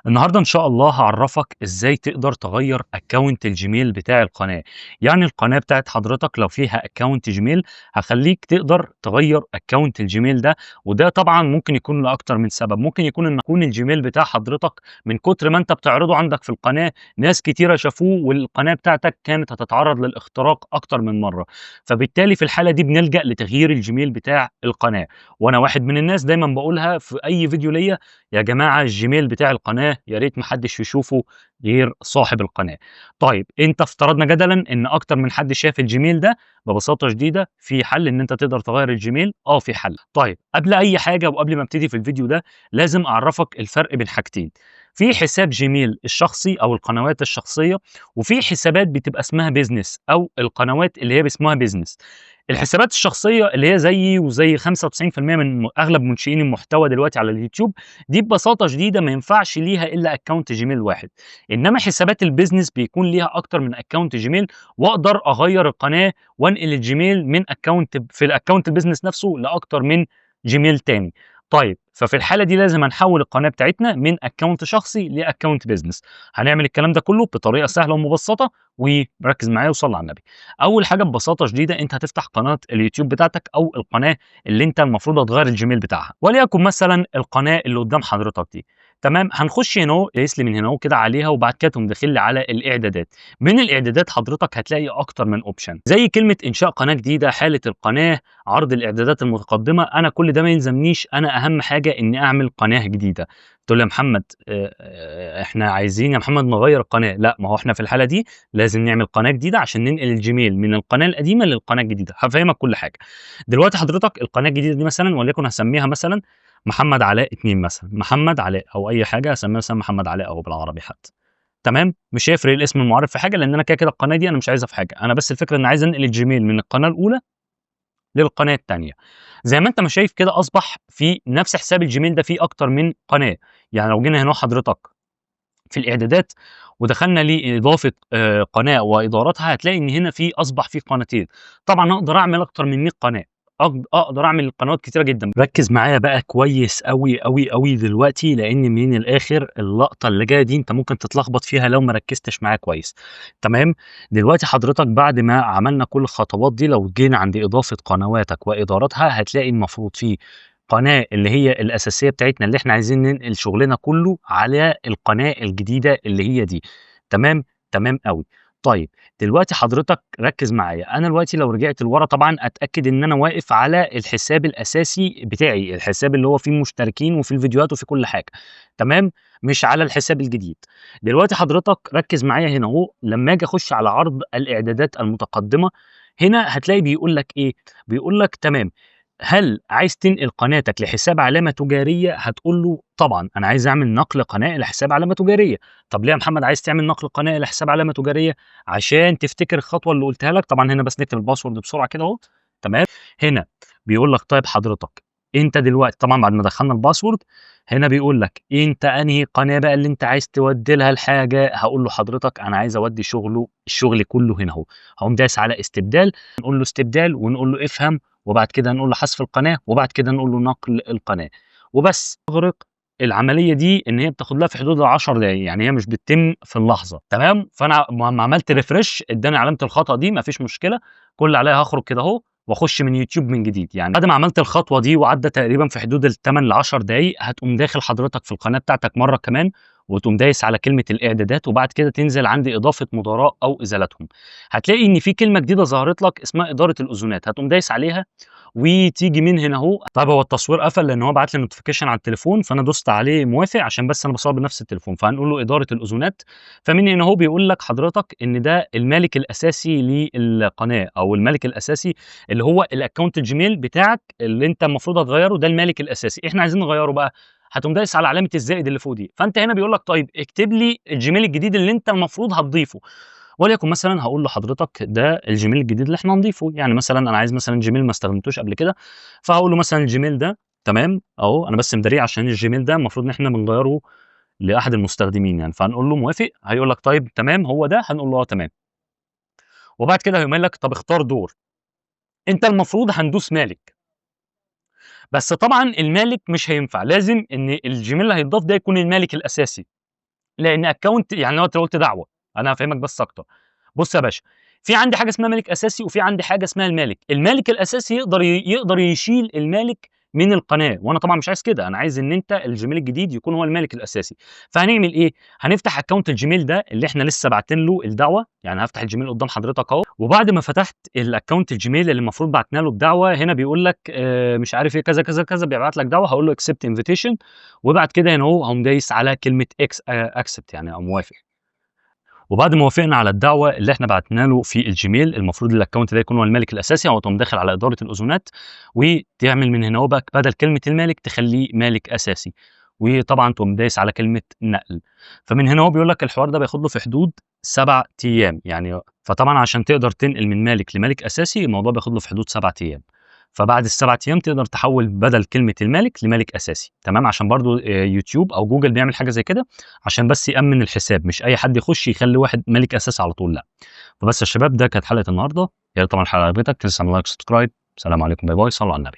النهارده إن شاء الله هاعرّفك إزاي تقدر تغيّر أكونت الجيميل بتاع القناة، يعني القناة بتاعة حضرتك لو فيها أكونت جيميل هاخلّيك تقدر تغيّر أكونت الجيميل ده، وده طبعًا ممكن يكون لأكتر من سبب، ممكن يكون إن يكون الجيميل بتاع حضرتك من كتر ما أنت بتعرضه عندك في القناة ناس كتيرة شافوه والقناة بتاعتك كانت هتتعرّض للاختراق أكتر من مرّة، فبالتالي في الحالة دي بنلجأ لتغيير الجيميل بتاع القناة، وأنا واحد من الناس دايمًا باقولها في أي فيديو ليّا يا جماعة الجيميل بتاع القناة يا ريت ما حدش يشوفه غير صاحب القناة. طيب أنت افترضنا جدلًا إن أكتر من حد شاف الجيميل ده، ببساطة شديدة في حل إن أنت تقدر تغيّر الجيميل، في حل. طيب قبل أي حاجة وقبل ما ابتدي في الفيديو ده، لازم أعرّفك الفرق بين حاجتين، في حساب جيميل الشخصي أو القنوات الشخصية، وفي حسابات بتبقى اسمها business أو القنوات اللي هي اسمها business. الحسابات الشخصية اللي هي زيي وزي 95% من أغلب منشئين المحتوى دلوقتي على اليوتيوب دي ببساطة شديدة ما ينفعش ليها إلا أكونت جيميل واحد، إنما حسابات البيزنس بيكون ليها أكتر من أكونت جيميل، وأقدر أغيّر القناة وأنقل الجيميل من أكونت في الأكونت البيزنس نفسه لأكتر من جيميل تاني. طيب ففي الحالة دي لازم هنحوّل القناة بتاعتنا من أكونت شخصي لأكونت بيزنس، هنعمل الكلام ده كله بطريقة سهلة ومبسطة وركّز معايا وصلّي على النبي. أول حاجة ببساطة شديدة أنت هتفتح قناة اليوتيوب بتاعتك أو القناة اللي أنت المفروض هتغيّر الجيميل بتاعها، وليكن مثلًا القناة اللي قدّام حضرتك دي، تمام، هنخش هنا أهو قايس لي من هنا أهو كده عليها وبعد كده تقوم داخل لي على الإعدادات، من الإعدادات حضرتك هتلاقي أكتر من option زي كلمة إنشاء قناة جديدة، حالة القناة، عرض الإعدادات المتقدمة، أنا كل ده ما يلزمنيش، أنا أهم حاجة إني أعمل قناة جديدة. تقول لي يا محمد إحنا عايزين يا محمد نغيّر القناة، لأ ما هو إحنا في الحالة دي لازم نعمل قناة جديدة عشان ننقل الجيميل من القناة القديمة للقناة الجديدة، هافهمك كل حاجة. دلوقتي حضرتك القناة الجديدة دي مثلًا وليكن هاسميها مثلًا محمد علاء 2 مثلًا، محمد علاء أو أي حاجة هاسميها مثلًا محمد علاء أهو بالعربي حتى، تمام، مش هيفرق الاسم المعرّب في حاجة لأن أنا كده، كده القناة دي أنا مش عايزها في حاجة، أنا بس الفكرة إني عايز أنقل الجيميل من القناة الأولى للقناة التانية. زي ما أنت ما شايف كده أصبح في نفس حساب الجيميل ده فيه أكتر من قناة، يعني لو جينا هنا حضرتك في الإعدادات ودخلنا لإضافة قناة وإداراتها، هتلاقي إن هنا أصبح في قناتين، طبعًا أقدر أعمل أكتر من 100 قناة، أقدر أعمل قنوات كتيرة جدًا، ركّز معايا بقى كويس أوي، أوي، أوي دلوقتي، لإن من الآخر اللقطة اللي جاية دي أنت ممكن تتلخبط فيها لو ما ركّزتش معايا كويس، تمام؟ دلوقتي حضرتك بعد ما عملنا كل الخطوات دي، لو جينا عند إضافة قنواتك وإداراتها، هتلاقي المفروض في قناة اللي هي الأساسية بتاعتنا اللي إحنا عايزين ننقل شغلنا كله على القناة الجديدة اللي هي دي، تمام، تمام أوي. طيب دلوقتي حضرتك ركّز معايا، أنا دلوقتي لو رجعت لورا طبعًا أتأكد إن أنا واقف على الحساب الأساسي بتاعي، الحساب اللي هو فيه المشتركين وفيه الفيديوهات وفيه كل حاجة، تمام، مش على الحساب الجديد. دلوقتي حضرتك ركّز معايا هنا أهو، لمّا آجي أخش على عرض الإعدادات المتقدمة، هنا هتلاقي بيقول لك إيه، بيقول لك تمام، هل عايز تنقل قناتك لحساب علامة تجارية؟ هتقول له طبعًا أنا عايز أعمل نقل قناة لحساب علامة تجارية. طب ليه يا محمد عايز تعمل نقل قناة لحساب علامة تجارية؟ عشان تفتكر الخطوة اللي قُلتها لك، طبعًا هنا بس نكتب الباسورد بسرعة كده أهو، تمام، هنا بيقول لك طيب حضرتك أنت دلوقتي طبعًا بعد ما دخّلنا الباسورد، هنا بيقول لك أنت أنهي قناة بقى اللي أنت عايز تودّي لها الحاجة؟ هاقول له حضرتك أنا عايز أودّي الشغل كله هنا أهو، هاقوم دايس على استبدال، نقول له استبدال ونقول له افهم وبعد كده نقول له حذف القناة، وبعد كده نقول له نقل القناة، وبس. تغرق العملية دي إن هي بتاخد لها في حدود ال10 دقايق، يعني هي مش بتتم في اللحظة، تمام؟ فأنا أمّا عملت refresh ادّاني علامة الخطأ دي ما فيش مشكلة، كل اللي عليّا هاخرج كده أهو وأخش من يوتيوب من جديد، يعني بعد ما عملت الخطوة دي وعدّى تقريبًا في حدود ال8 ل10 دقايق، هتقوم داخل حضرتك في القناة بتاعتك مرّة كمان، وتقوم دايس على كلمة الإعدادات، وبعد كده تنزل عند إضافة مدراء أو إزالتهم، هتلاقي إن في كلمة جديدة ظهرت لك اسمها إدارة الأذونات، هتقوم دايس عليها وتيجي من هنا أهو. طيب هو التصوير قفل لأن هو بعت لي notification على التليفون، فأنا دوست عليه موافق عشان بس أنا باصور بنفس التليفون، فهنقول له إدارة الأذونات، فمن هنا أهو بيقول لك حضرتك إن ده المالك الأساسي للقناة أو المالك الأساسي اللي هو الaccount الجيميل بتاعك اللي أنت المفروض هتغيّره، ده المالك الأساسي، إحنا عايزين نغيّره بقى، هتقوم دايس على علامة الزائد اللي فوق دي، فأنت هنا بيقول لك طيب اكتب لي الجيميل الجديد اللي أنت المفروض هتضيفه. وليكن مثلًا هاقول لحضرتك ده الجيميل الجديد اللي إحنا هنضيفه، يعني مثلًا أنا عايز مثلًا جيميل ما استخدمتوش قبل كده، فهاقول له مثلًا الجيميل ده تمام، أهو أنا بس مداريه عشان الجيميل ده المفروض إن إحنا بنغيّره لأحد المستخدمين يعني، فهنقول له موافق، هيقول لك طيب تمام هو ده، هنقول له آه تمام، وبعد كده هيقوم قايل لك طب اختار دور، أنت المفروض هندوس مالك، بس طبعًا المالك مش هينفع، لازم إن الجيميل اللي هيتضاف ده يكون المالك الأساسي. لان اكونت يعني لو انت قلت دعوه، انا هافهمك بس اكتر. بص يا باشا، في عندي حاجه اسمها مالك اساسي، وفي عندي حاجه اسمها المالك. المالك الاساسي يقدر يشيل المالك من القناه، وانا طبعا مش عايز كده، انا عايز ان انت الجيميل الجديد يكون هو المالك الاساسي. فهنعمل ايه؟ هنفتح اكونت الجيميل ده اللي احنا لسه باعتين له الدعوه، يعني هفتح الجيميل قدام حضرتك اهو. وبعد ما فتحت الاكونت الجيميل اللي المفروض بعتنا له الدعوه، هنا بيقول لك مش عارف ايه كذا كذا كذا، بيبعت لك دعوه، هقول له اكسبت انفيتيشن. وبعد كده هنا اهو هقوم دايس على كلمه اكسبت، يعني او موافق. وبعد ما وافقنا على الدعوه اللي احنا بعتنا له في الجيميل، المفروض الاكونت ده يكون هو المالك الاساسي، او تقوم داخل على اداره الاذونات وتعمل من هنا هو بقى بدل كلمه المالك تخليه مالك اساسي، وطبعا تقوم دايس على كلمه نقل. فمن هنا هو بيقول لك الحوار ده بياخد له في حدود 7 ايام يعني. فطبعا عشان تقدر تنقل من مالك لمالك اساسي، الموضوع بياخد له في حدود 7 ايام. فبعد ال7 ايام تقدر تحول بدل كلمه المالك لمالك اساسي، تمام؟ عشان برضو يوتيوب او جوجل بيعمل حاجه زي كده عشان بس يامن الحساب، مش اي حد يخش يخلي واحد مالك اساسي على طول، لا. فبس يا شباب، ده كانت حلقه النهارده. يا ريت طبعا الحلقه عجبتك، تنسى تعمل لايك سبسكرايب. سلام عليكم، باي باي، صلوا على النبي.